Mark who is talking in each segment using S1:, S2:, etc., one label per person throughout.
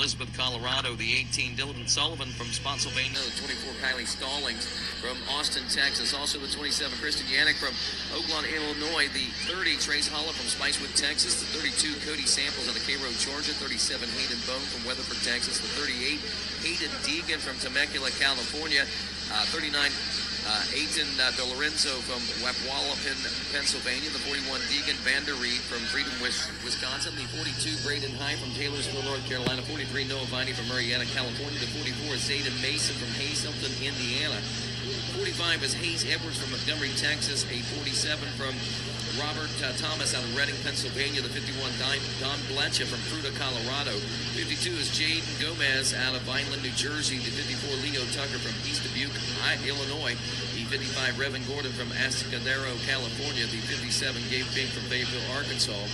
S1: Elizabeth, Colorado. The 18, Dylan Sullivan from Spotsylvania. The 24, Kylie Stallings from Austin, Texas. Also the 27, Kristen Yannick from Oakland, Illinois. The 30, Trace Holla from Spicewood, Texas. The 32, Cody Samples out of Cairo, Georgia. 37, Hayden Bone from Weatherford, Texas. The 38, Hayden Deegan from Temecula, California. 39, Aiton De Lorenzo from Wapwallopin, Pennsylvania. The 41, Deegan Vanderreed from Freedom, Wisconsin. The 42, Braden High from Taylorsville, North Carolina. 43, Noah Viney from Marietta, California. The 44 is Zayden Mason from Hazleton, Indiana. 45 is Hayes Edwards from Montgomery, Texas. A 47 from Robert Thomas out of Reading, Pennsylvania. The 51, Don Bletcha from Fruta, Colorado. 52 is Jaden Gomez out of Vineland, New Jersey. The 54, Leo Tucker from East Dubuque, Illinois. The 55, Revan Gordon from Atascadero, California. The 57, Gabe Fink from Fayetteville, Arkansas.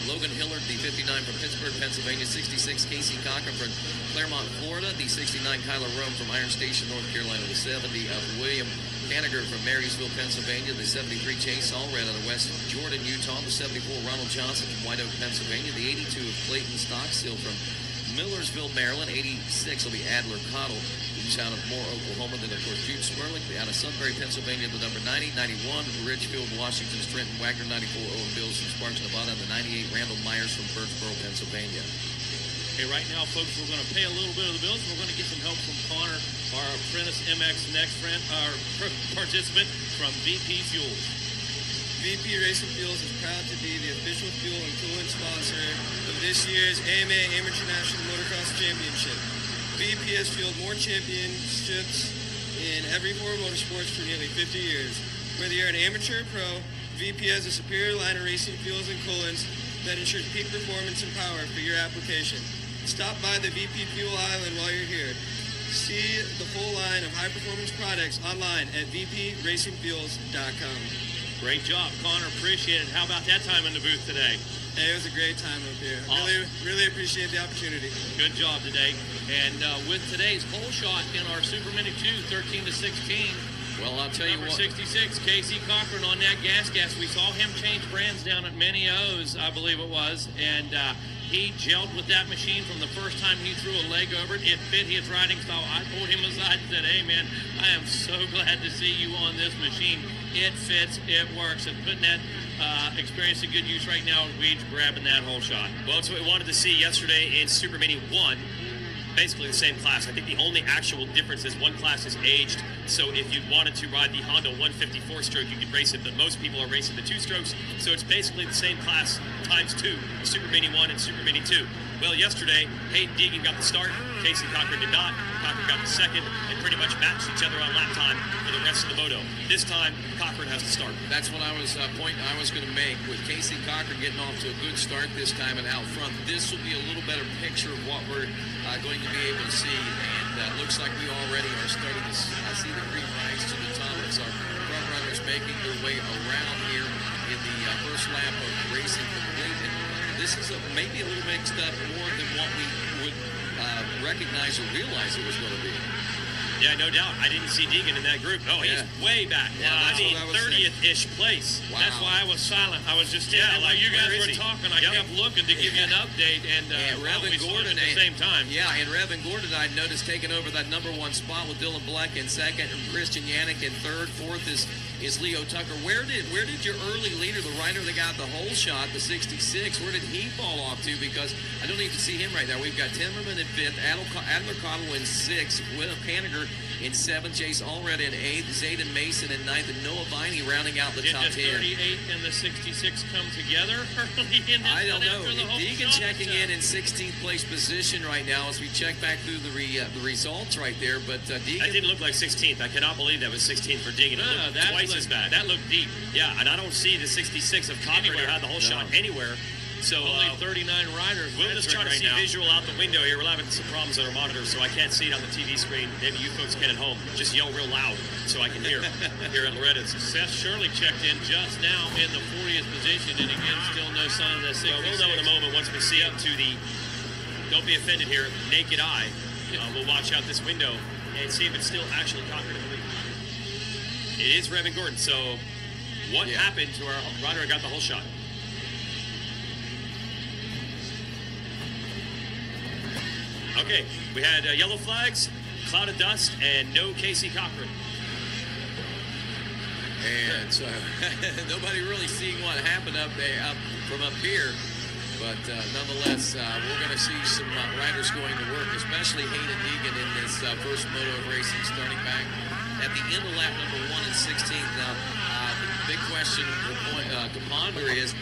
S1: Logan Hillard, the 59 from Pittsburgh, Pennsylvania. 66, Casey Cochran from Claremont, Florida. The 69, Kyler Rome from Iron Station, North Carolina. The 70 of William Caniger from Marysville, Pennsylvania. The 73, Chase Allred out of West Jordan, Utah. The 74, Ronald Johnson from White Oak, Pennsylvania. The 82 of Clayton Stockstill from Millersville, Maryland. 86 will be Adler Cottle, who's out of Moore, Oklahoma. Then, of course, Jude Smerling out of Sunbury, Pennsylvania, the number 90. 91, Ridgefield, Washington, Trenton Wagner. 94, Owen Bills from Sparks, Nevada. And the 98, Randall Myers from Birdsboro, Pennsylvania.
S2: Okay, right now, folks, we're going to pay a little bit of the bills. We're going to get some help from Connor, our apprentice MX next friend, our participant from VP Fuels.
S3: VP Racing Fuels is proud to be the official fuel and coolant sponsor of this year's AMA Amateur National Motocross Championship. VP has fueled more championships in every form of motorsports for nearly 50 years. Whether you're an amateur or pro, VP has a superior line of racing fuels and coolants that ensures peak performance and power for your application. Stop by the VP Fuel Island while you're here. See the full line of high-performance products online at vpracingfuels.com.
S2: Great job, Connor. Appreciate it. How about that time in the booth today?
S3: Hey, it was a great time up here.
S2: Awesome.
S3: Really appreciate the opportunity.
S2: Good job today. And with today's pole shot in our Supermini 2, 13 to 16.
S1: Well, I'll tell you what.
S2: Number 66, Casey Cochran on that gas. We saw him change brands down at Many O's, I believe it was, and he gelled with that machine from the first time he threw a leg over it. It fit his riding style. I pulled him aside and said, hey, man, I am so glad to see you on this machine. It fits, it works, and putting that experience to good use right now, Weeds grabbing that whole shot.
S4: Well, it's what we wanted to see yesterday in Supermini 1. Basically the same class. I think the only actual difference is one class is aged. So if you wanted to ride the Honda 154 stroke, you could race it, but most people are racing the 2 strokes. So it's basically the same class times 2, Supermini 1 and Supermini 2. Well, yesterday, Hayden Deegan got the start. Casey Cochran did not. Cochran got the second and pretty much matched each other on lap time for the rest of the moto. This time, Cochran has to start.
S1: That's what I was point I was going to make. With Casey Cochran getting off to a good start this time and out front, this will be a little better picture of what we're going to be able to see. And looks like we already are starting to see the green lights to the top as our front runners making their way around here in the first lap of racing complete. And this is maybe a little mixed up more than what we would recognize or realize it was going to be.
S4: Yeah, no doubt. I didn't see Deegan in that group. Oh, he's way back.
S1: Yeah,
S4: I mean, 30th-ish place.
S1: Wow.
S2: That's why I was silent. I was just standing like you guys were talking. I kept looking to give you an update, and
S1: Revan Gordon
S2: at the same time.
S1: Yeah, and Revan Gordon, I noticed, taking over that number 1 spot with Dylan Black in second, and Christian Yannick in third. Fourth is Leo Tucker. Where did your early leader, the rider that got the whole shot, the 66, where did he fall off to? Because I don't even see him right now. We've got Timmerman in fifth, Adler Cottle in sixth, Will Caniger in seventh, Chase Allred in eighth, Zayden Mason in ninth, and Noah Viney rounding out the top 10.
S2: Did the 38 and the 66 come together early in this?
S1: I don't know.
S2: Deegan
S1: checking in 16th place position right now as we check back through the results right there. But Deegan,
S4: that didn't look like 16th. I cannot believe that was 16th for Deegan. It looked twice as bad.
S2: That looked deep.
S4: Yeah, and I don't see the 66 of Cochran who had the whole shot anywhere. So
S2: only 39 riders.
S4: We'll just try to see visual out the window here. We're having some problems on our monitors, so I can't see it on the TV screen. Maybe you folks can at home. Just yell real loud so I can hear here at Loretta's.
S2: Seth Shirley checked in just now in the 40th position, and again, still no sign of that 66.
S4: Well, we'll know in a moment once we see up to the, don't be offended here, naked eye. We'll watch out this window and see if it's still actually Cochran in the lead. It is Revan Gordon. So what happened to our rider who got the whole shot? Okay, we had yellow flags, cloud of dust, and no Casey Cochran.
S1: And so nobody really seeing what happened up there, from up here. But nonetheless, we're going to see some riders going to work, especially HAIDEN Deegan in this first Moto of racing, starting back at the end of lap number 1 and 16th. Now, the big question to ponder is,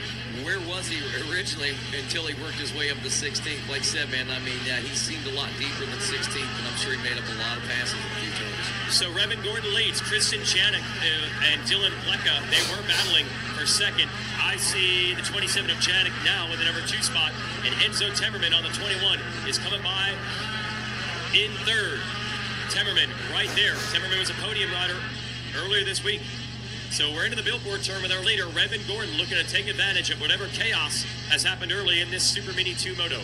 S1: where was he originally until he worked his way up to 16th? Like I said, man, I mean, he seemed a lot deeper than 16th, and I'm sure he made up a lot of passes a few times.
S2: So Revan Gordon leads. Kristen Janik and Dylan Plecka, they were battling for second. I see the 27 of Janik now in the number 2 spot, and Enzo Temmerman on the 21 is coming by in third. Temmerman right there. Temmerman was a podium rider earlier this week. So we're into the billboard term with our leader, Revan Gordon, looking to take advantage of whatever chaos has happened early in this Super Mini 2 Moto.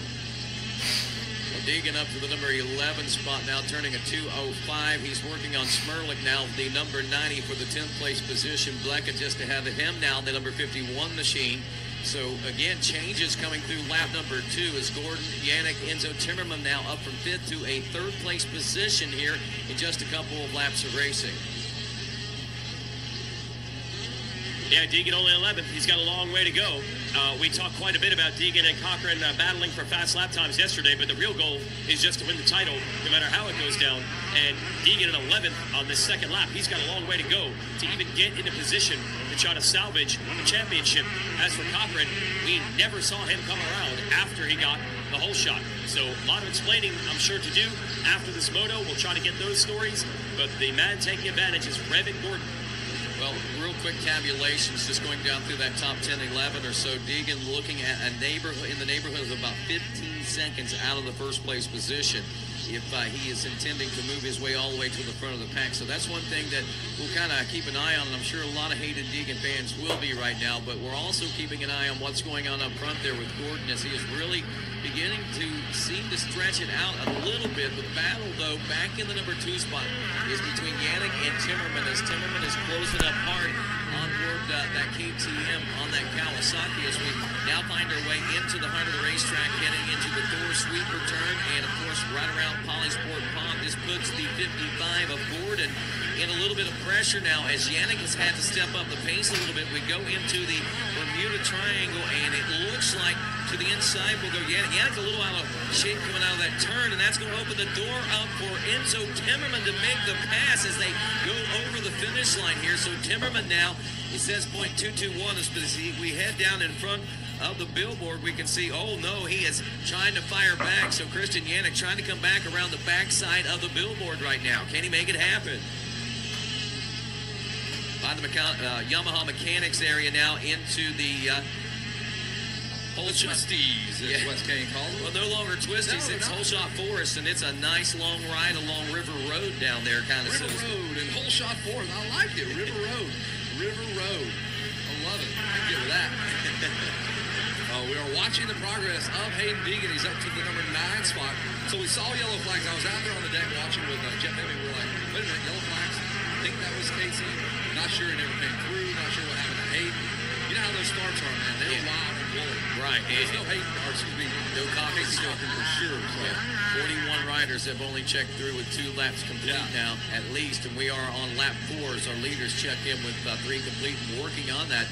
S1: Deegan up to the number 11 spot now, turning a 2:05. He's working on Smirlik now, the number 90 for the 10th place position. Bleckett just ahead of him now, the number 51 machine. So again, changes coming through lap number 2 as Gordon, Yannick, Enzo Timmerman now up from 5th to a 3rd place position here in just a couple of laps of racing.
S2: Yeah, Deegan only 11th. He's got a long way to go. We talked quite a bit about Deegan and Cochran battling for fast lap times yesterday, but the real goal is just to win the title, no matter how it goes down. And Deegan at 11th on this second lap. He's got a long way to go to even get into position to try to salvage the championship. As for Cochran, we never saw him come around after he got the whole shot. So a lot of explaining, I'm sure, to do after this moto. We'll try to get those stories, but the man taking advantage is Revan Gordon.
S1: Well, real quick tabulations, just going down through that top 10, 11 or so. Deegan looking at a neighborhood in the neighborhood of about 15 seconds out of the first place position if he is intending to move his way all the way to the front of the pack. So that's one thing that we'll kind of keep an eye on, and I'm sure a lot of HAIDEN Deegan fans will be right now, but we're also keeping an eye on what's going on up front there with Gordon as he is really beginning to seem to stretch it out a little bit. The battle, though, back in the number 2 spot is between Yannick and Timmerman, as Timmerman is closing up hard on board that KTM on that Kawasaki as we now find our way into the heart of the racetrack, heading into the Thor sweeper turn, and of course right around Polysport Pond. This puts the 55 of Gordon in a little bit of pressure now as Yannick has had to step up the pace a little bit. We go into the Bermuda Triangle, and it looks like to the inside will go Yannick. Yannick a little out of shape coming out of that turn, and that's going to open the door up for Enzo Timmerman to make the pass as they go over the finish line here. So Timmerman now, it says .221 as we head down in front of the billboard. We can see, oh no, he is trying to fire back. So Christian Yannick trying to come back around the backside of the billboard right now. Can he make it happen? By the Yamaha Mechanics area now into the
S5: Whole Twisties is what Kane calls it.
S1: Well, no longer Twisties, it's Whole Shot Forest, and it's a nice long ride along River Road down there, kind of.
S5: River Road and Whole Shot Forest. I like it. River Road. River Road. I love it. I can get with that. We are watching the progress of HAIDEN Deegan. He's up to the number 9 spot. So we saw yellow flags. I was out there on the deck watching with Jeff Hemming. We were like, wait a minute, yellow flags? I think that was Casey. Not sure it never came through. Not sure what happened to HAIDEN. You know how those starts are, man. They're wild and woolly.
S1: Right.
S5: There's no HAIDEN, or excuse me, no Casey Cochran for sure. So.
S1: Yeah. 41 riders have only checked through with 2 laps complete now, at least. And we are on lap 4 as our leaders check in with 3 complete and working on that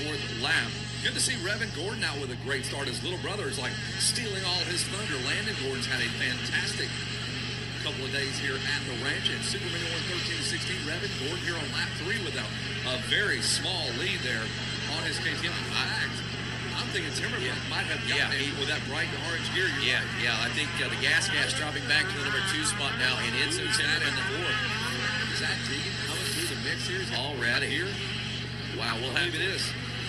S1: 4th lap.
S5: Good to see Revan Gordon out with a great start. His little brother is like stealing all of his thunder. Landon Gordon's had a fantastic couple of days here at the ranch at Supermini 113-16. Revan Gordon here on lap 3 with a very small lead there on his KTM. In fact, I'm thinking Timmerman might have gotten it with that bright orange gear.
S1: Yeah, I think the gas dropping back to the number 2 spot now, and it's Timmerman in the 4th.
S5: Is that Deegan coming through the mix here?
S1: Already here. Wow, we'll have
S5: it is.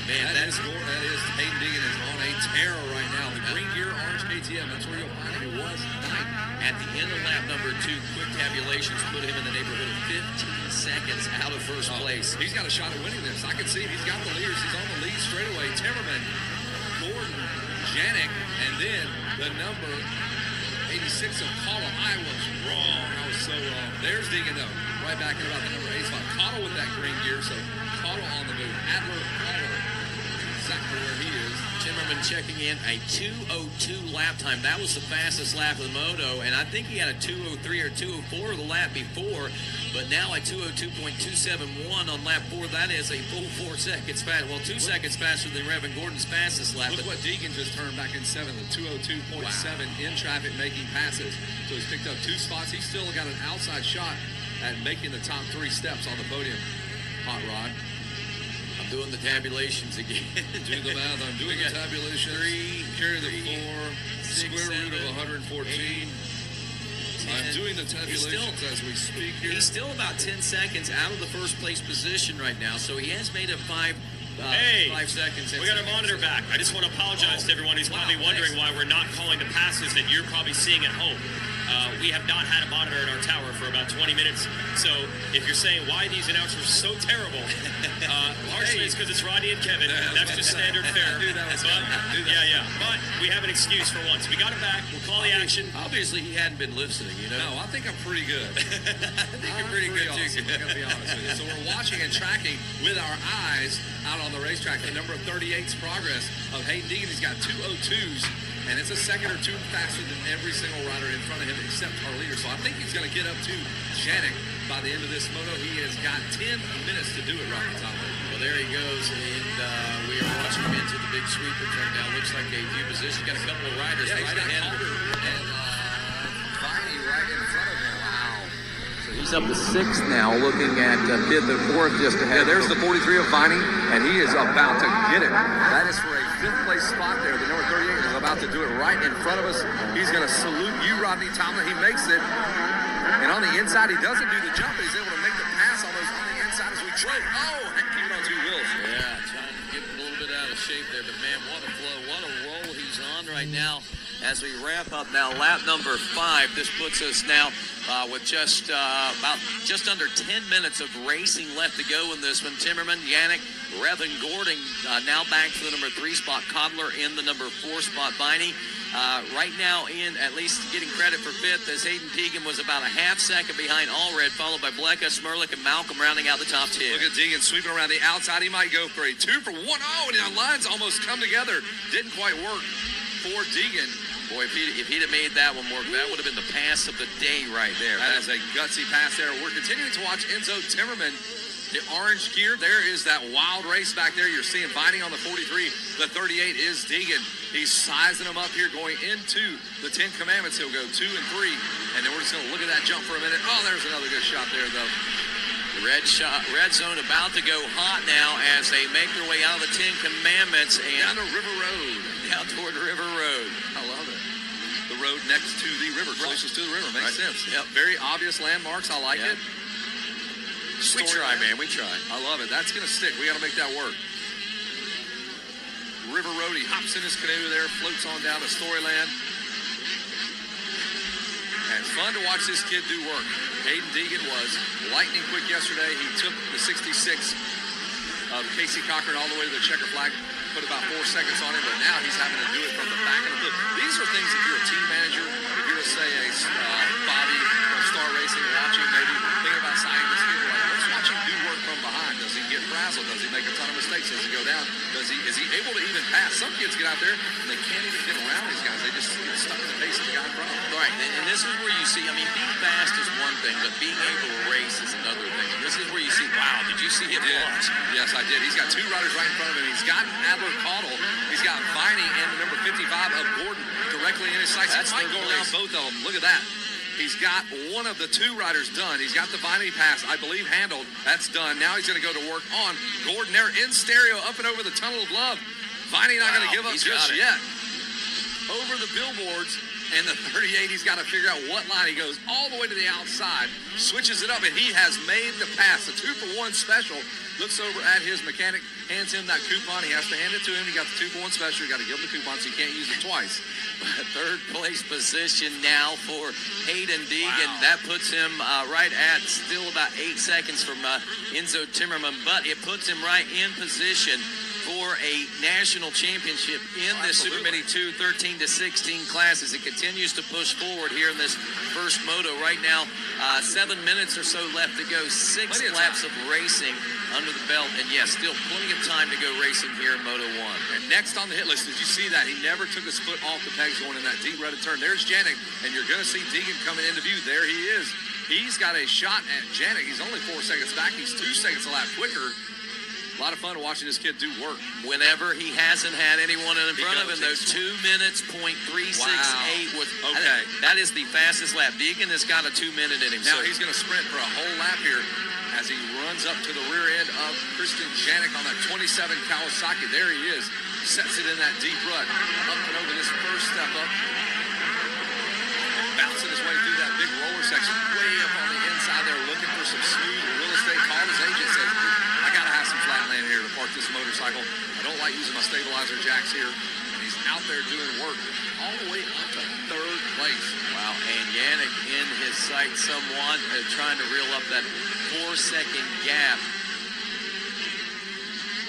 S1: Man,
S5: that is HAIDEN Deegan is on a terror right now. The green gear, orange KTM, that's where you'll find him. It was 9th.
S1: At the end of lap number 2, quick tabulations put him in the neighborhood of 15 seconds out of first place.
S5: He's got a shot at winning this. I can see him. He's got the leaders. He's on the lead straight away. Timmerman, Gordon, Janik, and then the number 86 of Cottle. I was wrong. I was so wrong. There's Deegan, though. Right back at about the number 8 spot. Cottle with that green gear, so Cottle on the move. Adler, Cottle, exactly where he is.
S1: Timmerman checking in a 2:02 lap time. That was the fastest lap of the Moto, and I think he had a 2:03 or 2:04 the lap before, but now a 2:02.271 on lap 4. That is a full 4 seconds fast. Well, 2 seconds faster than Revan Gordon's fastest lap.
S5: Look what Deegan just turned back in 7th, the 2:02.7 in traffic making passes. So he's picked up 2 spots. He's still got an outside shot at making the top 3 steps on the podium. Hot Rod.
S1: I'm doing the tabulations again.
S5: Do the math. I'm doing the tabulations.
S1: 3,
S5: carry the 4,
S1: 6,
S5: square root
S1: 7,
S5: of 114.
S1: 10.
S5: I'm doing the tabulations as we speak here.
S1: He's still about 10 seconds out of the first place position right now, so he has made it 5 seconds.
S4: We got our monitor back. I just want to apologize to everyone who's probably wondering why we're not calling the passes that you're probably seeing at home. We have not had a monitor in our tower for about 20 minutes. So if you're saying why these announcers are so terrible, partially it's because it's Rodney and Kevin. That's just standard fare. Yeah. But we have an excuse for once. We got it back. We'll call the action.
S1: Obviously, he hadn't been listening, you know.
S5: No, I think I'm pretty good.
S1: I think you're pretty good,
S5: awesome.
S1: too.
S5: I'm going to be honest with you. So we're watching and tracking with our eyes out on the racetrack the number of 38's progress of Hayden Deegan. He's got 2:02s. And it's a second or 2 faster than every single rider in front of him except our leader. So I think he's going to get up to Janik by the end of this moto. He has got 10 minutes to do it right on top of it.
S1: Well, there he goes, and we are watching him into the big sweeper turn now. Looks like a few positions. Got a couple of riders
S5: Yeah,
S1: right
S5: he's got
S1: ahead.
S5: Calder and Viney right in front of him. Wow.
S6: So he's up to 6th now, looking at 5th and 4th just ahead. Yeah, there's the 43 of Viney, and he is about to get it.
S5: That is for a 5th place spot there. The number 38 is about to do it right in front of us. He's going to salute you, Rodney Tomlin. He makes it. And on the inside, he doesn't do the jump, but he's able to make the pass on the inside as we try. Oh, keep it on 2 wheels.
S1: Yeah, trying to get a little bit out of shape there, but man, what a flow, what a roll he's on right now as we wrap up now lap number 5. This puts us now with just under 10 minutes of racing left to go in this one. Timmerman, Yannick, Revan Gordon now back to the number 3 spot. Codler in the number 4 spot. Viney right now in at least getting credit for 5th, as Hayden Deegan was about a half second behind Allred, followed by Blecka, Smirlik, and Malcolm rounding out the top 10.
S5: Look at Deegan sweeping around the outside. He might go for a 2 for 1. Oh, and the lines almost come together. Didn't quite work for Deegan.
S1: Boy, if he'd have made that one work, that would have been the pass of the day right there.
S5: That is a gutsy pass there. We're continuing to watch Enzo Timmerman. The orange gear, there is that wild race back there. You're seeing Viney on the 43. The 38 is Deegan. He's sizing them up here going into the 10 Commandments. He'll go 2 and 3. And then we're just going to look at that jump for a minute. Oh, there's another good shot there, though.
S1: Red zone about to go hot now as they make their way out of the 10 Commandments and
S5: down to River Road.
S1: Down toward River Road.
S5: I love it. The road next to the river, closest to the river. Makes sense.
S1: Yep.
S5: Very obvious landmarks. I like it.
S1: We try, man. We try.
S5: I love it. That's going to stick. We got to make that work. River Road. He hops in his canoe there, floats on down to Storyland. And it's fun to watch this kid do work. Hayden Deegan was lightning quick yesterday. He took the 66 of Casey Cochran all the way to the checker flag. Put about 4 seconds on him, but now he's having to do it from the back of the field. These are things, if you're a team manager, if you're, say, a Bobby from Star Racing watching, maybe thinking about signing this kid, like, let's watch him do work from behind. Does he get frazzled? Does he make a ton of mistakes? Does he go down? Is he able to even pass? Some kids get out there and they can't even get around these guys. They just get stuck in the pace of the guy in front of them.
S1: Right, and this is where you see, I mean, being fast is one thing, but being able to race is another thing. And this is where you see, wow, did you see him launch?
S5: Yes, I did. He's got 2 riders right in front of him. He's got Adler Caudle. He's got Viney and the number 55 of Gordon directly in his sights. He might go around both of them. Look at that. He's got one of the 2 riders done. He's got the Viney pass, I believe, handled. That's done. Now he's going to go to work on Gordon there in stereo up and over the Tunnel of Love. Viney not going to give up just yet. Over the billboards. And the 38, he's got to figure out what line he goes all the way to the outside, switches it up, and he has made the pass. The 2 for 1 special. Looks over at his mechanic, hands him that coupon. He has to hand it to him. He got the 2 for 1 special. You got to give him the coupon so you can't use it twice.
S1: Third place position now for Hayden Deegan. Wow. That puts him right at still about 8 seconds from Enzo Timmerman, but it puts him right in position for for a national championship in this Super Mini 2 13-16 class as it continues to push forward here in this first Moto. Right now, 7 minutes or so left to go. 6 laps of racing under the belt. And yes, still plenty of time to go racing here in Moto 1.
S5: And next on the hit list, did you see that? He never took his foot off the pegs going in that deep rutted turn. There's Janik, and you're going to see Deegan coming into view. There he is. He's got a shot at Janik. He's only 4 seconds back. He's 2 seconds a lap quicker. A lot of fun watching this kid do work.
S1: Whenever he hasn't had anyone in front of him, those 2 minutes, .368 was okay. That is the fastest lap. Deegan has got a 2 minute in him.
S5: Now he's going to sprint for a whole lap here as he runs up to the rear end of Christian Janik on that 27 Kawasaki. There he is. Sets it in that deep rut. Up and over this first step up. Bouncing his way through that big roller section. Way up on the inside there, looking for some smooth real estate. Called his agent, says, I got to have some flat land here to park this motorcycle. I don't like using my stabilizer jacks here. And he's out there doing work all the way up to 3rd place.
S1: Wow, and Janik in his sight somewhat, trying to reel up that 4-second gap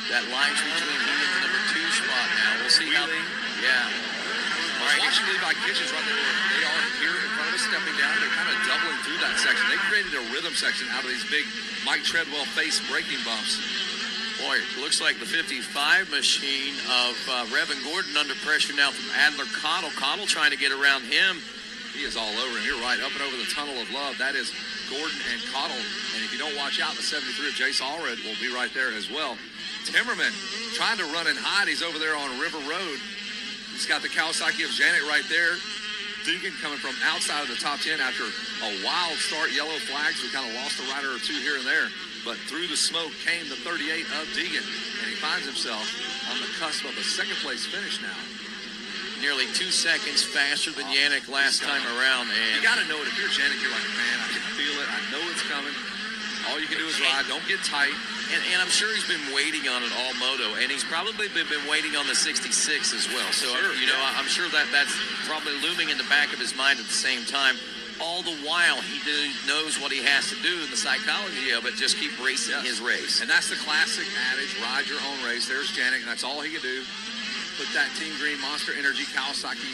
S1: that lies between he and the number 2 spot now. We'll see how
S5: All right, watching Levi Kitchens right there. They are here in front of us, stepping down. They're kind of doubling through that section. They created a rhythm section out of these big Mike Treadwell face braking bumps.
S1: Boy, it looks like the 55 machine of Revan Gordon under pressure now from Adler Cottle. Cottle trying to get around him.
S5: He is all over him. You're right, up and over the Tunnel of Love. That is Gordon and Cottle. And if you don't watch out, the 73 of Jace Allred will be right there as well. Timmerman trying to run and hide. He's over there on River Road. He's got the Kawasaki of Janik right there. Deegan coming from outside of the top 10 after a wild start. Yellow flags. We kind of lost a rider or 2 here and there. But through the smoke came the 38 of Deegan. And he finds himself on the cusp of a 2nd place finish now.
S1: Nearly 2 seconds faster than Janik last time around. And
S5: you got to know it. If you're Janik, you're like, man, I can feel it. I know it's coming. All you can do is ride. Don't get tight.
S1: And I'm sure he's been waiting on it all Moto, and he's probably been waiting on the 66 as well. So, I'm sure that's probably looming in the back of his mind at the same time. All the while, he knows what he has to do in the psychology of it, just keep racing his race.
S5: And that's the classic adage, ride your own race. There's Janik, and that's all he can do. Put that Team Green Monster Energy Kawasaki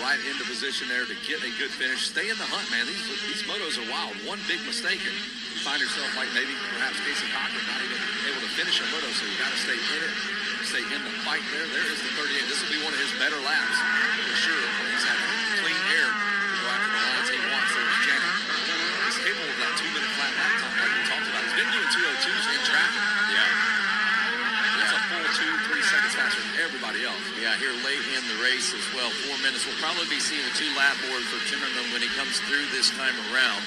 S5: right into position there to get a good finish. Stay in the hunt, man. These motos are wild. One big mistake, and you find yourself like maybe perhaps Casey Cochran not even able to finish a moto, so you got to stay in it, stay in the fight there. There is the 38. This will be one of his better laps for sure. He's had clean air to go after the lines he wants. There's Janik. He's capable of that 2-minute flat lap time like we talked about. He's been doing 202s in traffic. That's a full 2-3 seconds faster than everybody else.
S1: Yeah, here late in the race as well. 4 minutes. We'll probably be seeing a 2-lap board for Timmerman when he comes through this time around.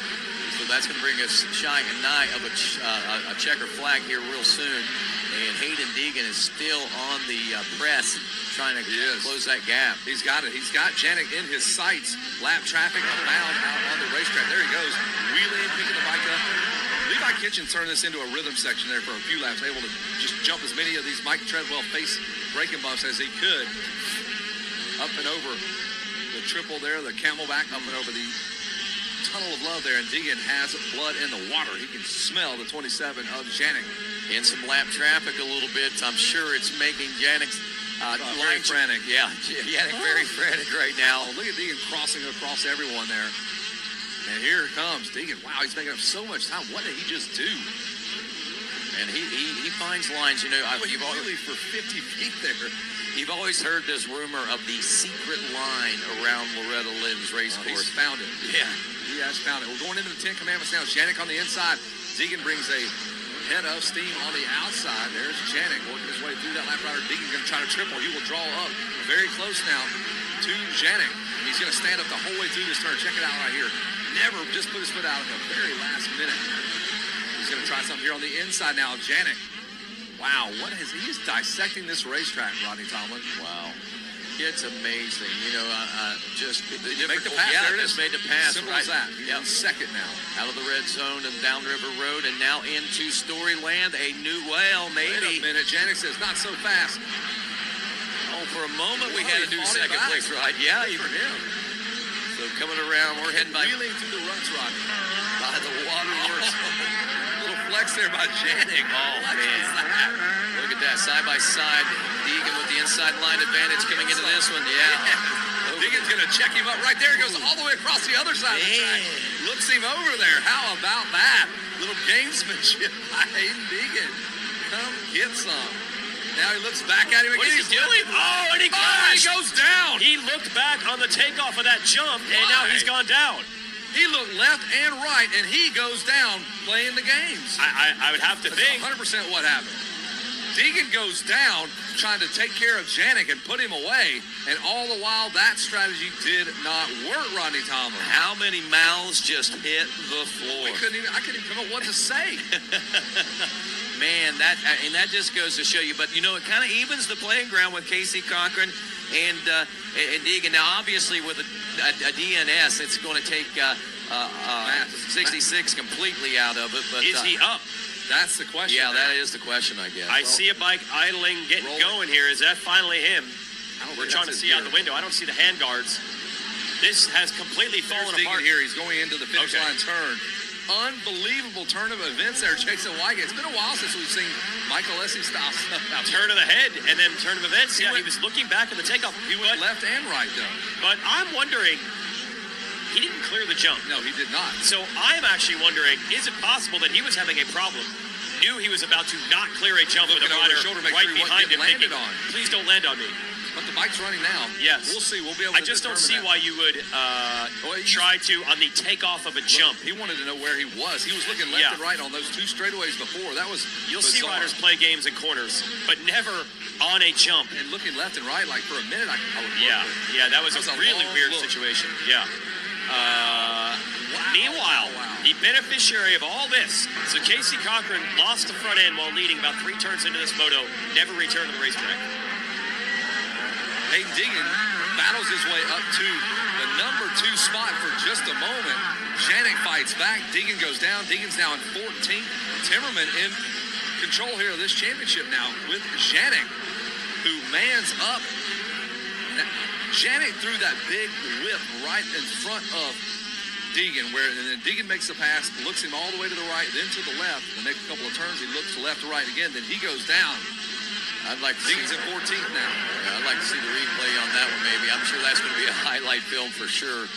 S1: So that's going to bring us shy and nigh of a checker flag here real soon. And HAIDEN Deegan is still on the press trying to close that gap.
S5: He's got it. He's got Janik in his sights. Lap traffic abound out on the racetrack. There he goes. Wheeling, picking the bike up. Levi Kitchens turned this into a rhythm section there for a few laps, able to just jump as many of these Mike Treadwell face braking bumps as he could. Up and over the triple there, the camelback, up and over the Tunnel of Love there, and Deegan has blood in the water. He can smell the 27 of Janik.
S1: In some lap traffic a little bit. I'm sure it's making Janik's
S5: very frantic.
S1: Yeah, Janik very frantic right now.
S5: Oh, look at Deegan crossing across everyone there. And here comes Deegan. Wow, he's making up so much time. What did he just do?
S1: And he finds lines. You know,
S5: you've already for 50 feet there.
S1: You've always heard this rumor of the secret line around Loretta Lynn's race course.
S5: He's found it.
S1: Yeah,
S5: he has found it. We're going into the 10 Commandments now. Janik on the inside. Deegan brings a head of steam on the outside. There's Janik working his way through that lap rider. Deegan going to try to triple. He will draw up very close now to Janik. And he's going to stand up the whole way through this turn. Check it out right here. Never just put his foot out at the very last minute. He's going to try something here on the inside now. Janik. Wow, he is dissecting this racetrack, Rodney Tomlin.
S1: Wow. It's amazing. You know, just
S5: make the pass.
S1: Yeah,
S5: there it is.
S1: Made the pass.
S5: Simple as that. He's in second now.
S1: Out of the red zone and down River Road and now into Storyland. A new, well, maybe.
S5: Wait a minute. Janik says, not so fast.
S1: Oh, for a moment we had a new second place ride. Yeah,
S5: for him.
S1: So coming around, we're heading by.
S5: Wheeling through the ruts, Rodney.
S1: By the waterworks.
S5: Little flex there by Janik.
S1: Oh, man. Look at that. Side by side. Deegan with the inside line advantage coming into this one. Yeah.
S5: Deegan's going to check him up right there. He goes all the way across the other side of the track. Looks him over there. How about that? Little gamesmanship by Hayden Deegan. Come get some. Now he looks back at him again.
S4: What is he doing? Oh, and he crashed.
S5: He goes down.
S4: He looked back on the takeoff of that jump, and now he's gone down.
S5: He looked left and right, and he goes down playing the games.
S4: I would have to think.
S5: 100% what happened. Deegan goes down trying to take care of Janik and put him away, and all the while that strategy did not work, Rodney Tomlin.
S1: How many mouths just hit the floor?
S5: I couldn't even come up with what to say.
S1: Man, that just goes to show you. But, you know, it kind of evens the playing ground with Casey Cochran and Deegan. Now, obviously, with a DNS, it's going to take 66 completely out of it. But
S4: is he up?
S5: That's the question.
S1: Yeah, that is the question, I guess.
S4: I see a bike idling, getting going here. Is that finally him? We're trying to see out the window. I don't see the hand guards. This has completely fallen apart.
S5: Here, he's going into the finish line turn. Unbelievable turn of events there, Jason Weigand. It's been a while since we've seen Michael Lessie stop stuff out there.
S4: Turn of the head and then turn of events. He was looking back at the takeoff.
S5: He went left and right, though.
S4: But I'm wondering, he didn't clear the jump.
S5: No, he did not.
S4: So I'm actually wondering, is it possible that he was having a problem? Knew he was about to not clear a jump with a rider right behind him, thinking, please don't land on me.
S5: But the bike's running now.
S4: Yes.
S5: We'll see. We'll be able to
S4: I just don't see why you would try to, on the takeoff of a jump.
S5: He wanted to know where he was. He was looking left and right on those two straightaways before. That was
S4: You'll see riders play games in corners, but never on a jump.
S5: And looking left and right, like for a minute, I would
S4: Yeah, that was a really weird situation. Yeah. Meanwhile, the beneficiary of all this, so Casey Cochran lost the front end while leading about 3 turns into this moto, never returned to the racetrack.
S5: Hayden Deegan battles his way up to the number 2 spot for just a moment. Janik fights back. Deegan goes down. Deegan's now in 14th. Timmerman in control here of this championship now with Janik, who mans up. Janik threw that big whip right in front of Deegan, and then Deegan makes the pass, looks him all the way to the right, then to the left. The next couple of turns, he looks left to right again, then he goes down.
S1: I'd like to
S5: Deegan's in 14th now.
S1: Yeah, I'd like to see the replay on that one, maybe. I'm sure that's going to be a highlight film for sure.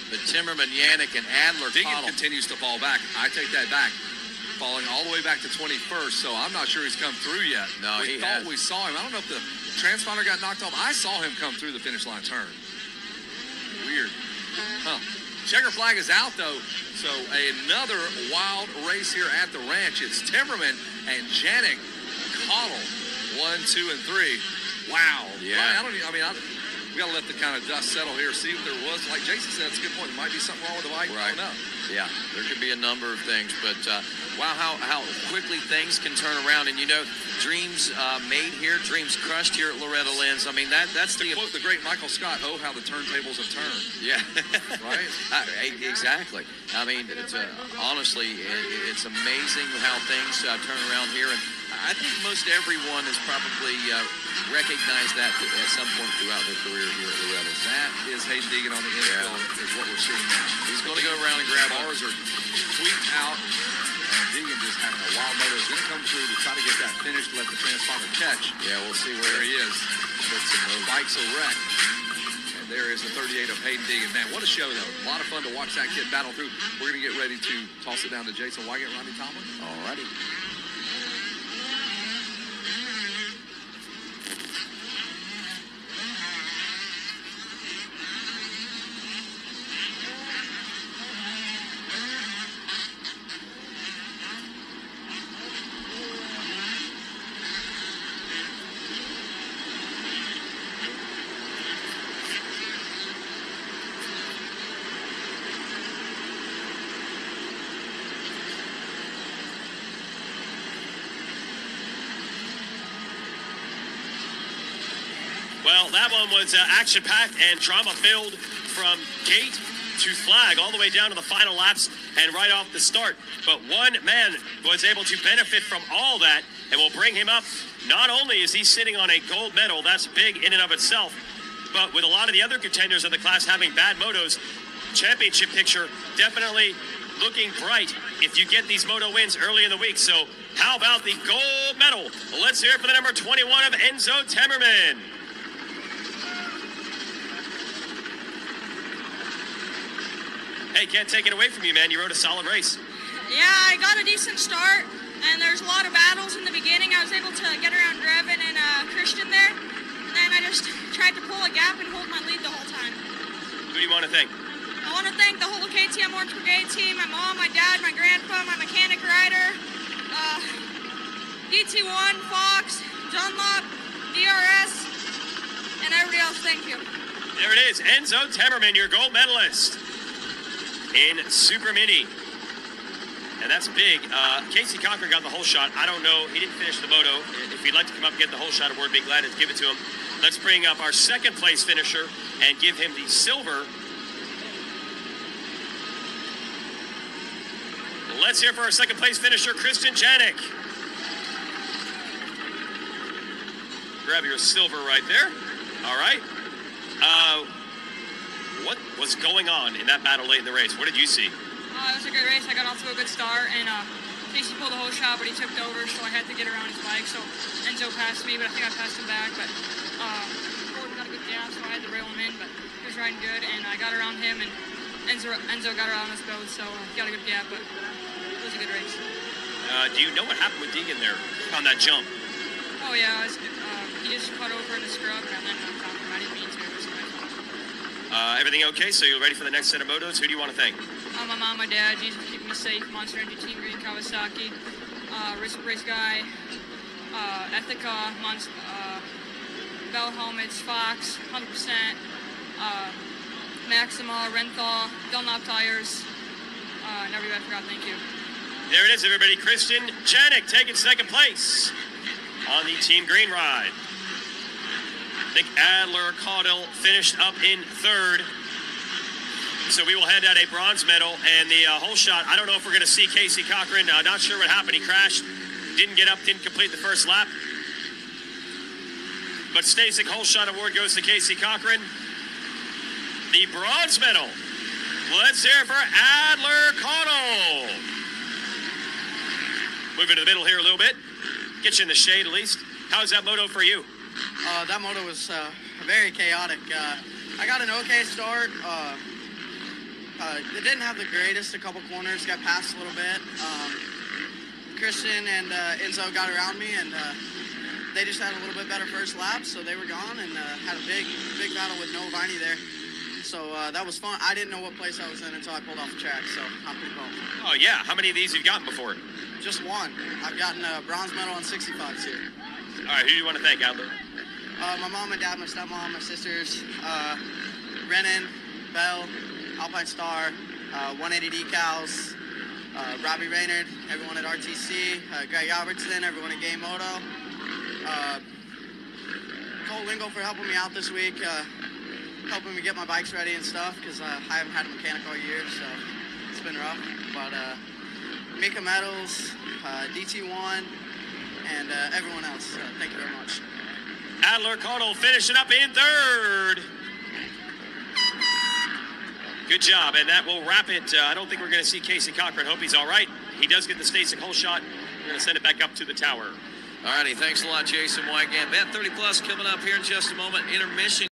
S1: But Timmerman, Janik, and Adler,
S5: Deegan continues to fall back. I take that back. Falling all the way back to 21st, so I'm not sure he's come through yet.
S1: No,
S5: we thought we saw him. I don't know if the transponder got knocked off. I saw him come through the finish line turn. Weird. Huh. Checker flag is out, though. So another wild race here at the ranch. It's Timmerman and Janik Cottle. 1, 2, and 3. Wow.
S1: Yeah.
S5: We got to let the kind of dust settle here, see if there was, like Jason said, that's a good point. There might be something wrong with the bike.
S1: Right.
S5: I don't know.
S1: Yeah, there could be a number of things, but wow, how quickly things can turn around. And, you know, dreams made here, dreams crushed here at Loretta Lynn's. I mean, that's
S5: to quote the great Michael Scott, oh, how the turntables have turned.
S1: Yeah.
S5: Right?
S1: Exactly. I mean, it's honestly, it's amazing how things turn around here. And I think most everyone has probably recognized that at some point throughout their career here at Loretta.
S5: That is Hayden Deegan on the infield is what we're seeing now.
S1: He's going to go around and grab
S5: bars are tweaked out. And Deegan just having a wild motor. He's going to come through to try to get that finish to let the transponder catch.
S1: Yeah, we'll see where
S5: he is. The bike's a wreck. And there is the 38 of Hayden Deegan. Man, what a show, though. A lot of fun to watch that kid battle through. We're going to get ready to toss it down to Jason Weigand, Rodney Tomlin.
S1: All righty.
S4: Well, that one was action-packed and drama-filled from gate to flag, all the way down to the final laps and right off the start. But one man was able to benefit from all that, and will bring him up. Not only is he sitting on a gold medal, that's big in and of itself, but with a lot of the other contenders of the class having bad motos, championship picture definitely looking bright if you get these moto wins early in the week. So how about the gold medal? Let's hear it for the number 21 of Enzo Temmerman. Hey, can't take it away from you, man. You rode a solid race.
S7: Yeah, I got a decent start, and there's a lot of battles in the beginning. I was able to get around Grevin and Christian there, and then I just tried to pull a gap and hold my lead the whole time.
S4: Who do you want to thank?
S7: I want to thank the whole KTM Orange Brigade team, my mom, my dad, my grandpa, my mechanic rider, DT1, Fox, Dunlop, DRS, and everybody else. Thank you.
S4: There it is, Enzo Temmerman, your gold medalist in Supermini. And that's big. Casey Cochran got the whole shot. I don't know. He didn't finish the moto. If you'd like to come up and get the whole shot award, be glad to give it to him. Let's bring up our second place finisher and give him the silver. Let's hear for our second place finisher, Kristen Janik. Grab your silver right there. All right. What was going on in that battle late in the race? What did you see?
S7: It was a good race. I got off to a good start, and Casey pulled the whole shot, but he tipped over, so I had to get around his bike. So Enzo passed me, but I think I passed him back. But Gordon got a good gap, so I had to rail him in, but he was riding good, and I got around him, and Enzo got around us both, so got a good gap, but it was a good race.
S4: Do you know what happened with Deegan there on that jump?
S7: Oh, yeah. He just cut over in the scrub, and then on top of him. I didn't mean to. It was my fault.
S4: Everything okay? So you're ready for the next set of motos? Who do you want to thank?
S7: My mom, my dad, Jesus keeping me safe, Monster Energy Team Green, Kawasaki, Race Guy, Ethica, Bell Helmets, Fox, 100%, Maxima, Renthal, Dunlop Tires, and everybody I forgot, thank you.
S4: There it is, everybody. Kristen Janik taking second place on the Team Green ride. Nick Adler-Caudle finished up in third. So we will hand out a bronze medal and the whole shot. I don't know if we're going to see Casey Cochran. Not sure what happened. He crashed, didn't get up, didn't complete the first lap. But Stasic whole shot award goes to Casey Cochran. The bronze medal. Let's hear it for Adler-Caudle. Moving to the middle here a little bit. Get you in the shade at least. How's that moto for you?
S8: That moto was very chaotic. I got an okay start. It didn't have the greatest. A couple corners, got past a little bit. Christian and Enzo got around me, and they just had a little bit better first lap, so they were gone, and had a big battle with no Viney there. So that was fun. I didn't know what place I was in until I pulled off the track, so I'm pretty pumped.
S4: Oh, yeah. How many of these have you gotten before?
S8: Just one. I've gotten a bronze medal on 65s here.
S4: All right, who do you want to thank, Adler?
S8: My mom, my dad, my stepmom, my sisters, Renan, Bell, Alpine Star, 180 Decals, Robbie Raynard, everyone at RTC, Greg Albertson, everyone at Game Moto, Cole Lingle for helping me out this week, helping me get my bikes ready and stuff, because I haven't had a mechanic all year, so it's been rough. But Mika Metals, DT1, and everyone else, thank you very much.
S4: Adler-Caudle finishing up in third. Good job, and that will wrap it. I don't think we're going to see Casey Cochran. Hope he's all right. He does get the Stasic whole shot. We're going to send it back up to the tower.
S1: All righty, thanks a lot, Jason Wygant. That 30 plus coming up here in just a moment. Intermission.